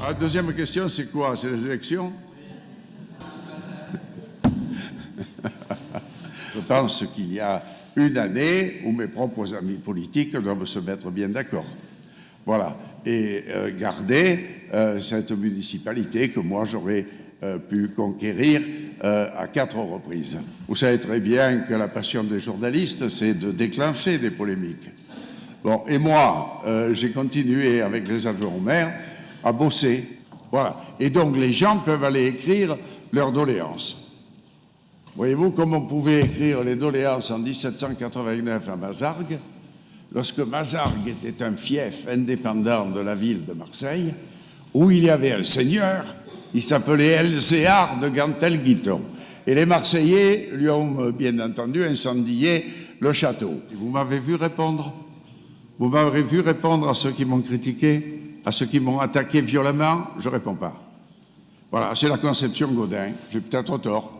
La deuxième question, c'est quoi? C'est les élections? Je pense qu'il y a une année où mes propres amis politiques doivent se mettre bien d'accord. Voilà. Et garder cette municipalité que moi j'aurais pu conquérir à 4 reprises. Vous savez très bien que la passion des journalistes, c'est de déclencher des polémiques. Bon, et moi, j'ai continué avec les adjoints au maire à bosser. Voilà. Et donc les gens peuvent aller écrire leurs doléances. Voyez-vous, comme on pouvait écrire les doléances en 1789 à Mazargues, lorsque Mazargues était un fief indépendant de la ville de Marseille, où il y avait un seigneur, il s'appelait Elzéar de Gantel-Guiton. Et les Marseillais lui ont bien entendu incendié le château. Et vous m'avez vu répondre? Vous m'avez vu répondre à ceux qui m'ont critiqué, à ceux qui m'ont attaqué violemment? Je ne réponds pas. Voilà, c'est la conception Gaudin. J'ai peut-être tort.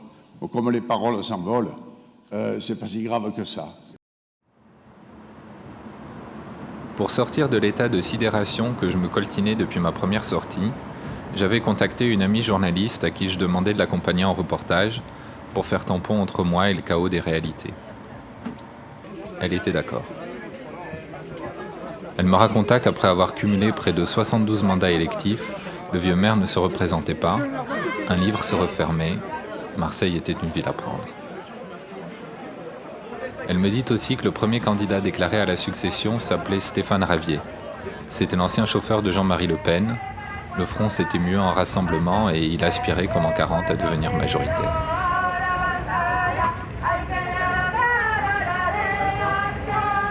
Comme les paroles s'envolent, c'est pas si grave que ça. Pour sortir de l'état de sidération que je me coltinais depuis ma première sortie, j'avais contacté une amie journaliste à qui je demandais de l'accompagner en reportage pour faire tampon entre moi et le chaos des réalités. Elle était d'accord. Elle me raconta qu'après avoir cumulé près de 72 mandats électifs, le vieux maire ne se représentait pas, un livre se refermait, Marseille était une ville à prendre. Elle me dit aussi que le premier candidat déclaré à la succession s'appelait Stéphane Ravier. C'était l'ancien chauffeur de Jean-Marie Le Pen. Le front s'était mué en rassemblement et il aspirait, comme en 40, à devenir majoritaire.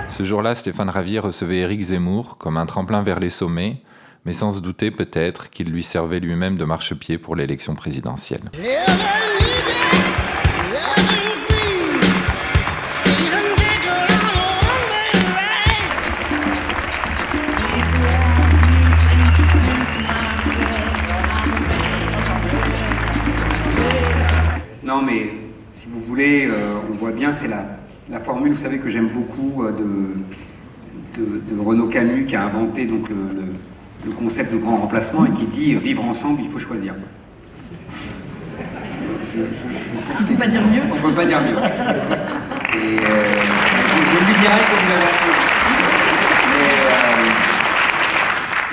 Ce jour-là, Stéphane Ravier recevait Éric Zemmour comme un tremplin vers les sommets, mais sans se douter peut-être qu'il lui servait lui-même de marchepied pour l'élection présidentielle. Non, mais si vous voulez, on voit bien, c'est la formule, vous savez, que j'aime beaucoup de Renaud Camus, qui a inventé donc, le concept de grand remplacement et qui dit « vivre ensemble, il faut choisir ». Tu ne peux pas dire mieux. On ne peut pas dire mieux. Et je lui dirai que vous avez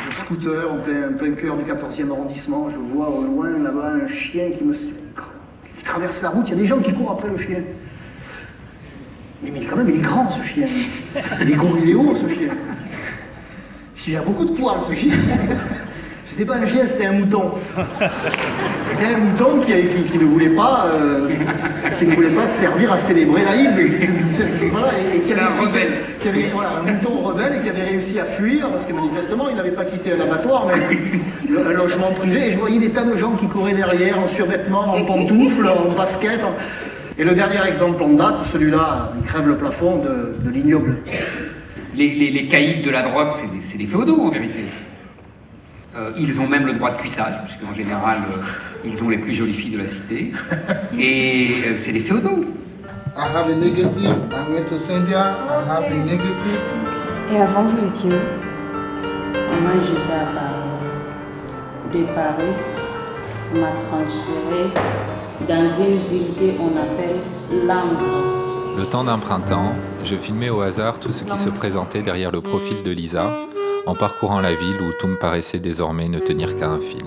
Le scooter en plein cœur du 14e arrondissement, je vois au loin là-bas un chien qui traverse la route, il y a des gens qui courent après le chien. Mais quand même, il est grand ce chien. Il est gros, il est haut ce chien. Il a beaucoup de poils ce chien. C'était pas un chien, c'était un mouton. C'était un mouton qui ne voulait pas servir à célébrer l'Aïd. Voilà, un mouton rebelle qui avait réussi à fuir parce que manifestement il n'avait pas quitté un abattoir mais un logement privé. Et je voyais des tas de gens qui couraient derrière en survêtement, en pantoufles, en basket. Et le dernier exemple en date, celui-là, il crève le plafond de l'ignoble. Les caïds de la drogue, c'est des féodaux en vérité. Ils ont même le droit de cuissage, puisqu'en général, ils ont les plus jolies filles de la cité. Et c'est des féodaux. I have a negative, I went to Sandia, I have a negative. Et avant, vous étiez où? Moi, j'étais à Paris. De Paris, on m'a transféré dans une ville qu'on appelle Langres. Le temps d'un printemps, je filmais au hasard tout ce qui se présentait derrière le profil de Lisa, en parcourant la ville où tout me paraissait désormais ne tenir qu'à un fil.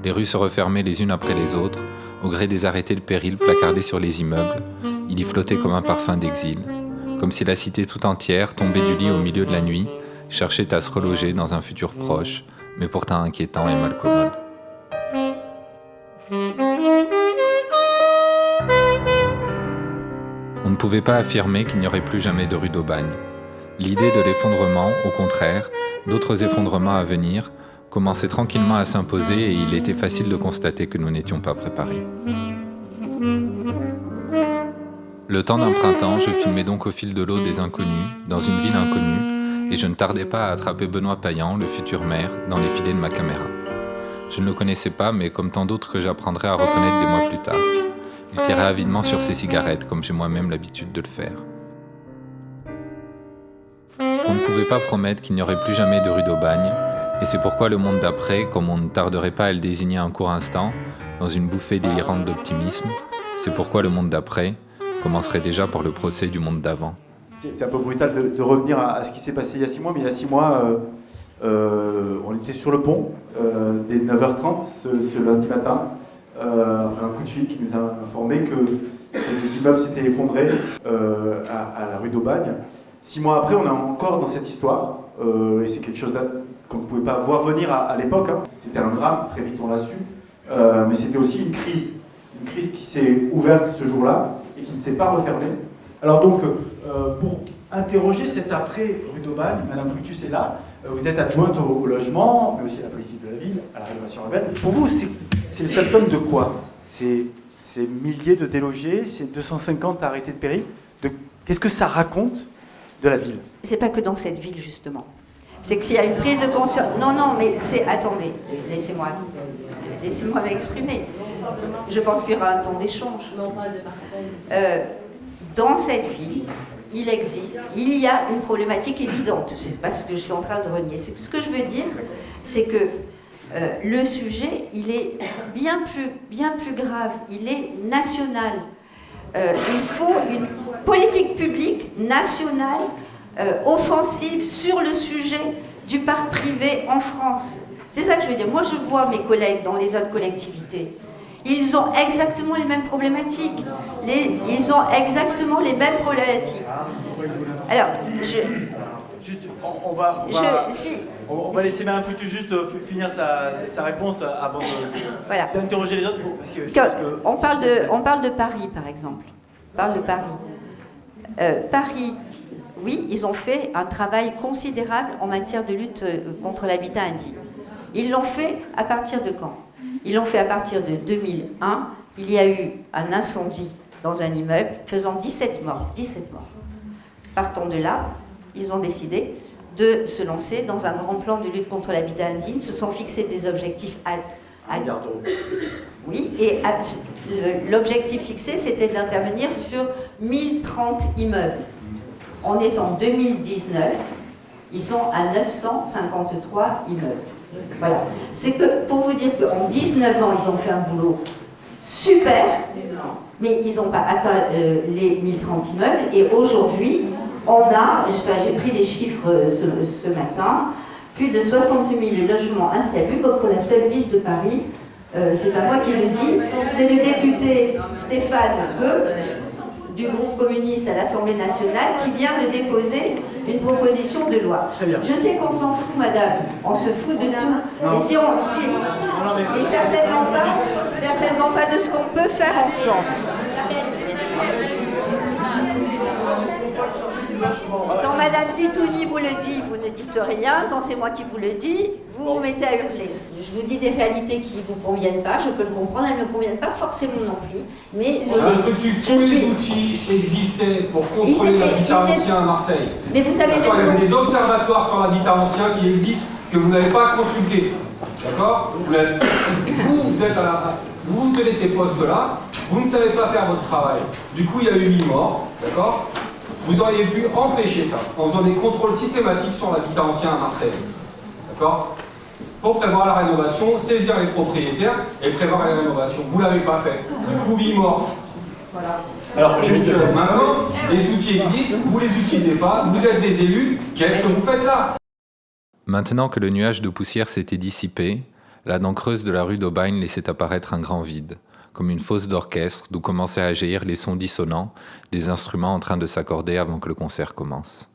Les rues se refermaient les unes après les autres, au gré des arrêtés de péril placardés sur les immeubles. Il y flottait comme un parfum d'exil, comme si la cité tout entière, tombée du lit au milieu de la nuit, cherchait à se reloger dans un futur proche, mais pourtant inquiétant et mal commode. On ne pouvait pas affirmer qu'il n'y aurait plus jamais de rue d'Aubagne. L'idée de l'effondrement, au contraire, d'autres effondrements à venir, commençait tranquillement à s'imposer et il était facile de constater que nous n'étions pas préparés. Le temps d'un printemps, je filmais donc au fil de l'eau des inconnus, dans une ville inconnue, et je ne tardais pas à attraper Benoît Payan, le futur maire, dans les filets de ma caméra. Je ne le connaissais pas, mais comme tant d'autres que j'apprendrais à reconnaître des mois plus tard. Il tirait avidement sur ses cigarettes, comme j'ai moi-même l'habitude de le faire. On ne pouvait pas promettre qu'il n'y aurait plus jamais de rue d'Aubagne, Et c'est pourquoi le monde d'après, comme on ne tarderait pas à le désigner un court instant, dans une bouffée délirante d'optimisme, c'est pourquoi le monde d'après commencerait déjà par le procès du monde d'avant. C'est un peu brutal de revenir à ce qui s'est passé il y a 6 mois, mais il y a 6 mois, on était sur le pont dès 9h30 ce lundi matin, après un coup de fil qui nous a informé que les immeubles s'étaient effondrés à la rue d'Aubagne. 6 mois après, on est encore dans cette histoire, et c'est quelque chose qu'on ne pouvait pas voir venir à l'époque. Hein. C'était un drame, très vite on l'a su, mais c'était aussi une crise qui s'est ouverte ce jour-là et qui ne s'est pas refermée. Alors donc, pour interroger cet après rue d'Aubagne, Madame Fructus est là, vous êtes adjointe au logement, mais aussi à la politique de la ville, à la rénovation urbaine. Pour vous, c'est le symptôme de quoi? C'est milliers de délogés, c'est 250 arrêtés de péril. Qu'est-ce que ça raconte de la ville? C'est pas que dans cette ville, justement. C'est qu'il y a une prise de conscience. Non, mais c'est... Attendez, laissez-moi m'exprimer. Je pense qu'il y aura un temps d'échange. Dans cette ville, il y a une problématique évidente. C'est pas ce que je suis en train de renier. Ce que je veux dire, c'est que le sujet, il est bien plus grave. Il est national. Il faut une politique publique nationale offensive sur le sujet du parc privé en France. C'est ça que je veux dire. Moi, je vois mes collègues dans les autres collectivités. Ils ont exactement les mêmes problématiques. Ils ont exactement les mêmes problématiques. Alors, on va laisser Mme Fructus juste finir sa réponse avant d'interroger les autres. On parle de Paris, par exemple. On parle de Paris. Paris, oui, ils ont fait un travail considérable en matière de lutte contre l'habitat indigne. Ils l'ont fait à partir de quand? Ils l'ont fait à partir de 2001. Il y a eu un incendie dans un immeuble faisant 17 morts. Partant de là, ils ont décidé de se lancer dans un grand plan de lutte contre l'habitat indigne, se sont fixés des objectifs Oui, et l'objectif fixé, c'était d'intervenir sur 1030 immeubles. On est en 2019, ils sont à 953 immeubles. Voilà. C'est que, pour vous dire qu'en 19 ans, ils ont fait un boulot super, mais ils n'ont pas atteint les 1030 immeubles. Et aujourd'hui, j'ai pris des chiffres ce matin, plus de 60 000 logements insalubres pour la seule ville de Paris. C'est pas moi qui le dis, c'est le député Stéphane Peu, du groupe communiste à l'Assemblée nationale, qui vient de déposer une proposition de loi. Je sais qu'on s'en fout, madame, on se fout de tout. Mais certainement pas de ce qu'on peut faire ensemble. Quand Madame Zitouni vous le dit, vous ne dites rien. Quand c'est moi qui vous le dis, vous vous mettez à hurler. Je vous dis des réalités qui ne vous conviennent pas, je peux le comprendre, elles ne me conviennent pas forcément non plus. Mais les outils existaient pour contrôler l'habitat ancien à Marseille. Mais vous savez, il y avait des observatoires sur l'habitat ancien qui existent, que vous n'avez pas consultés. D'accord? Vous tenez ces postes-là, vous ne savez pas faire votre travail. Du coup, il y a eu 1000 morts. D'accord? Vous auriez pu empêcher ça en faisant des contrôles systématiques sur l'habitat ancien à Marseille. D'accord? Pour prévoir la rénovation, saisir les propriétaires et prévoir la rénovation. Vous ne l'avez pas fait. Du coup, 8 morts. Voilà. Alors, juste maintenant, les outils existent, vous ne les utilisez pas, vous êtes des élus, qu'est-ce que vous faites là? Maintenant que le nuage de poussière s'était dissipé, la dent creuse de la rue d'Aubagne laissait apparaître un grand vide, comme une fosse d'orchestre d'où commençaient à jaillir les sons dissonants des instruments en train de s'accorder avant que le concert commence.